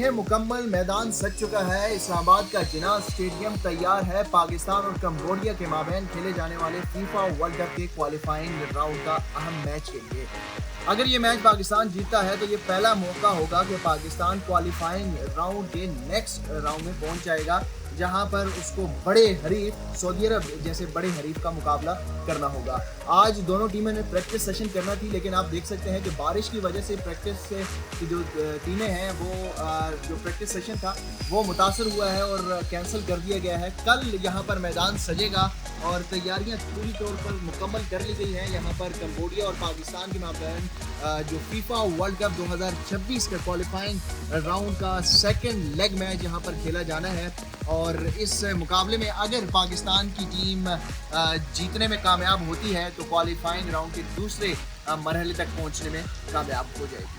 है मुकम्मल, मैदान सज चुका है। इस्लामाबाद का जिन्ना स्टेडियम तैयार है पाकिस्तान और कंबोडिया के माबैन खेले जाने वाले फीफा वर्ल्ड कप के क्वालिफाइंग राउंड का अहम मैच के लिए। अगर ये मैच पाकिस्तान जीतता है तो ये पहला मौका होगा कि पाकिस्तान क्वालिफाइंग राउंड के नेक्स्ट राउंड में पहुंच जाएगा, जहां पर उसको बड़े हरीफ सऊदी अरब जैसे बड़े हरीफ का मुकाबला करना होगा। आज दोनों टीमें ने प्रैक्टिस सेशन करना थी, लेकिन आप देख सकते हैं कि बारिश की वजह से प्रैक्टिस से की जो टीमें हैं वो जो प्रैक्टिस सेशन था वो मुतासर हुआ है और कैंसिल कर दिया गया है। कल यहाँ पर मैदान सजेगा और तैयारियां पूरी तौर पर मुकम्मल कर ली गई हैं। यहाँ पर कंबोडिया और पाकिस्तान के माबैन जो फीफा वर्ल्ड कप 2026 का क्वालिफाइंग राउंड का सेकंड लेग मैच यहाँ पर खेला जाना है और इस मुकाबले में अगर पाकिस्तान की टीम जीतने में कामयाब होती है तो क्वालिफाइंग राउंड के दूसरे मरहले तक पहुंचने में कामयाब हो जाएगी।